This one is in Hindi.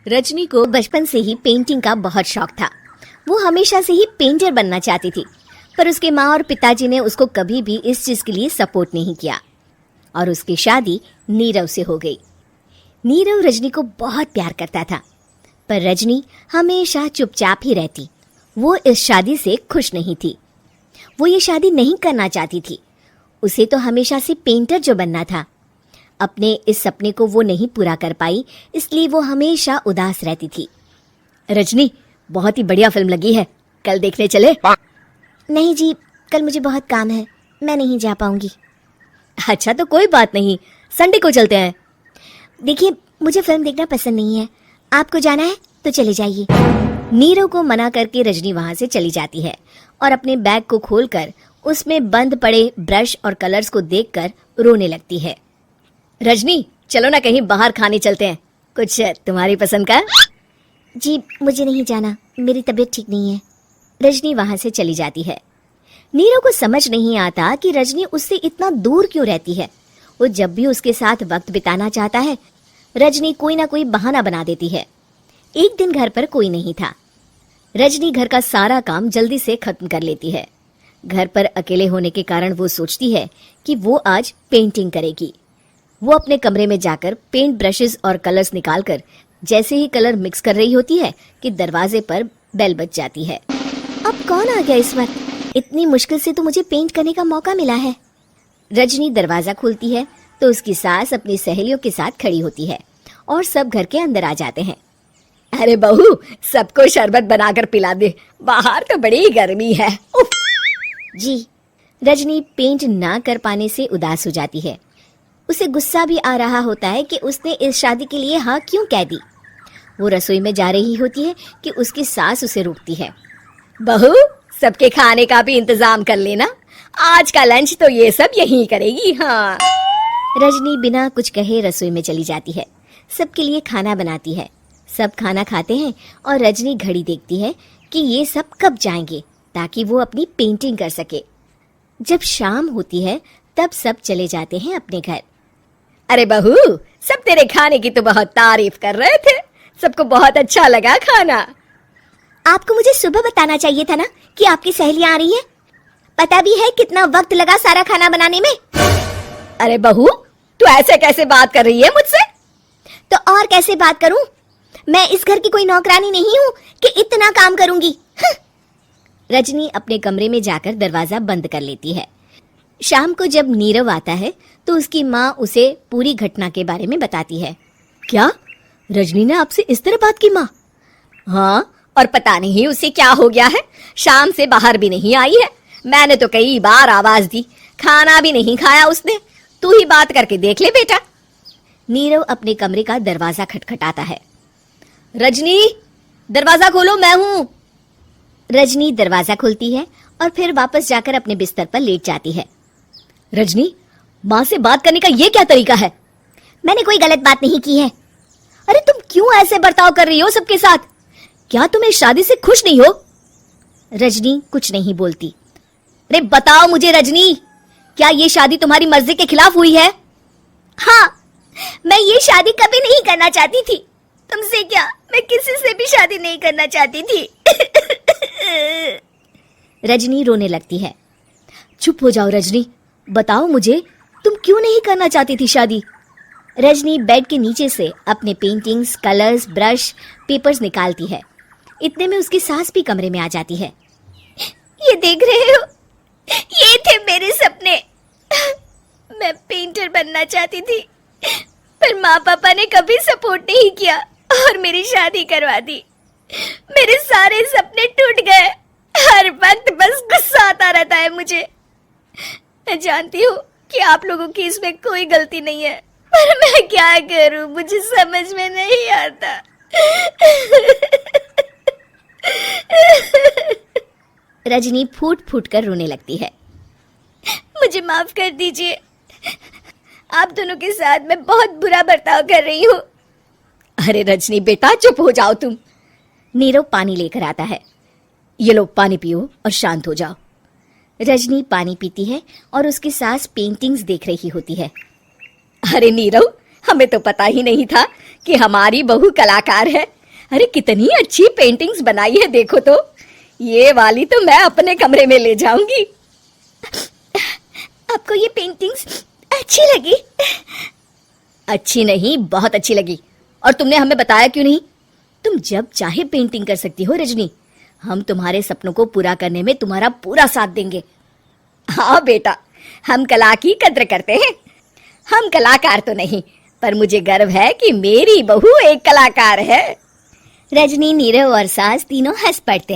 रजनी को बचपन से ही पेंटिंग का बहुत शौक था। वो हमेशा से ही पेंटर बनना चाहती थी, पर उसके माँ और पिताजी ने उसको कभी भी इस चीज के लिए सपोर्ट नहीं किया और उसकी शादी नीरव से हो गई। नीरव रजनी को बहुत प्यार करता था, पर रजनी हमेशा चुपचाप ही रहती। वो इस शादी से खुश नहीं थी। वो ये शादी नहीं करना चाहती थी। उसे तो हमेशा से पेंटर जो बनना था। अपने इस सपने को वो नहीं पूरा कर पाई, इसलिए वो हमेशा उदास रहती थी। रजनी, बहुत ही बढ़िया फिल्म लगी है, कल देखने चले? नहीं जी, कल मुझे बहुत काम है, मैं नहीं जा पाऊंगी। अच्छा तो कोई बात नहीं, संडे को चलते हैं। देखिए, मुझे फिल्म देखना पसंद नहीं है, आपको जाना है तो चले जाइए। नीरव को मना करके रजनी वहां से चली जाती है और अपने बैग को खोलकर उसमें बंद पड़े ब्रश और कलर्स को देखकर रोने लगती है। रजनी, चलो ना कहीं बाहर खाने चलते हैं, कुछ तुम्हारी पसंद का। जी मुझे नहीं जाना, मेरी तबीयत ठीक नहीं है। रजनी वहां से चली जाती है। नीरव को समझ नहीं आता कि रजनी उससे इतना दूर क्यों रहती है। वो जब भी उसके साथ वक्त बिताना चाहता है, रजनी कोई ना कोई बहाना बना देती है। एक दिन घर पर कोई नहीं था। रजनी घर का सारा काम जल्दी से खत्म कर लेती है। घर पर अकेले होने के कारण वो सोचती है कि वो आज पेंटिंग करेगी। वो अपने कमरे में जाकर पेंट ब्रशेस और कलर्स निकालकर जैसे ही कलर मिक्स कर रही होती है कि दरवाजे पर बेल बज जाती है। अब कौन आ गया इस वक्त? इतनी मुश्किल से तो मुझे पेंट करने का मौका मिला है। रजनी दरवाजा खोलती है तो उसकी सास अपनी सहेलियों के साथ खड़ी होती है और सब घर के अंदर आ जाते हैं। अरे बहू, सबको शरबत बनाकर पिला दे, बाहर तो बड़ी गर्मी है। उफ। जी। रजनी पेंट ना कर पाने से उदास हो जाती है। उसे गुस्सा भी आ रहा होता है कि उसने इस शादी के लिए हाँ क्यों कह दी। वो रसोई में जा रही होती है कि उसकी सास उसे रोकती है। बहू, सबके खाने का भी इंतजाम कर लेना, आज का लंच तो ये सब यही करेगी। हाँ। रजनी बिना कुछ कहे रसोई में चली जाती है। सबके लिए खाना बनाती है। सब खाना खाते हैं और रजनी घड़ी देखती है कि ये सब कब जाएंगे ताकि वो अपनी पेंटिंग कर सके। जब शाम होती है तब सब चले जाते हैं अपने घर। अरे बहू, सब तेरे खाने की तो बहुत तारीफ कर रहे थे, सबको बहुत अच्छा लगा खाना। आपको मुझे सुबह बताना चाहिए था ना कि आपकी सहेलियां आ रही हैं। पता भी है कितना वक्त लगा सारा खाना बनाने में। अरे बहू, तू ऐसे कैसे बात कर रही है मुझसे? तो और कैसे बात करूं? मैं इस घर की कोई नौकरानी नहीं हूं कि इतना काम करूंगी। रजनी अपने कमरे में जाकर दरवाजा बंद कर लेती है। शाम को जब नीरव आता है तो उसकी माँ उसे पूरी घटना के बारे में बताती है। क्या रजनी ने आपसे इस तरह बात की माँ? हाँ, और पता नहीं उसे क्या हो गया है, शाम से बाहर भी नहीं आई है। मैंने तो कई बार आवाज दी, खाना भी नहीं खाया उसने। तू ही बात करके देख ले बेटा। नीरव अपने कमरे का दरवाजा खटखटाता है। रजनी, दरवाजा खोलो, मैं हूं। रजनी दरवाजा खोलती है और फिर वापस जाकर अपने बिस्तर पर लेट जाती है। रजनी, माँ से बात करने का ये क्या तरीका है? मैंने कोई गलत बात नहीं की है। अरे तुम क्यों ऐसे बर्ताव कर रही हो सबके साथ? क्या तुम इस शादी से खुश नहीं हो? रजनी कुछ नहीं बोलती। अरे बताओ मुझे रजनी, क्या ये शादी तुम्हारी मर्जी के खिलाफ हुई है? हाँ, मैं ये शादी कभी नहीं करना चाहती थी। तुमसे क्या, मैं किसी से भी शादी नहीं करना चाहती थी। रजनी रोने लगती है। चुप हो जाओ रजनी, बताओ मुझे, तुम क्यों नहीं करना चाहती थी शादी? रजनी बेड के नीचे से अपने पेंटिंग्स, कलर्स, ब्रश, पेपर्स निकालती है। इतने में उसकी सास भी कमरे में आ जाती है। ये देख रहे हो, ये थे मेरे सपने। मैं पेंटर बनना चाहती थी, पर माँ पापा ने कभी सपोर्ट नहीं किया और मेरी शादी करवा दी। मेरे सारे सपने टूट गए। हर वक्त बस गुस्सा आता रहता है मुझे। मैं जानती हूँ कि आप लोगों की इसमें कोई गलती नहीं है, पर मैं क्या करूँ, मुझे समझ में नहीं आता। रजनी फूट फूट कर रोने लगती है। मुझे माफ कर दीजिए, आप दोनों के साथ मैं बहुत बुरा बर्ताव कर रही हूँ। अरे रजनी बेटा, चुप हो जाओ तुम। नीरव पानी लेकर आता है। ये लो पानी पियो और शांत हो जाओ। रजनी पानी पीती है और उसकी सास पेंटिंग्स देख रही होती है। अरे नीरव, हमें तो पता ही नहीं था कि हमारी बहू कलाकार है। अरे कितनी अच्छी पेंटिंग्स बनाई है देखो तो। ये वाली तो मैं अपने कमरे में ले जाऊंगी। आपको ये पेंटिंग्स अच्छी लगी? अच्छी नहीं, बहुत अच्छी लगी। और तुमने हमें बताया क्यों नहीं? तुम जब चाहे पेंटिंग कर सकती हो रजनी। हम तुम्हारे सपनों को पूरा करने में तुम्हारा पूरा साथ देंगे। हाँ बेटा, हम कला की कद्र करते हैं। हम कलाकार तो नहीं, पर मुझे गर्व है कि मेरी बहू एक कलाकार है। रजनी, नीरव और सास तीनों हंस पड़ते हैं।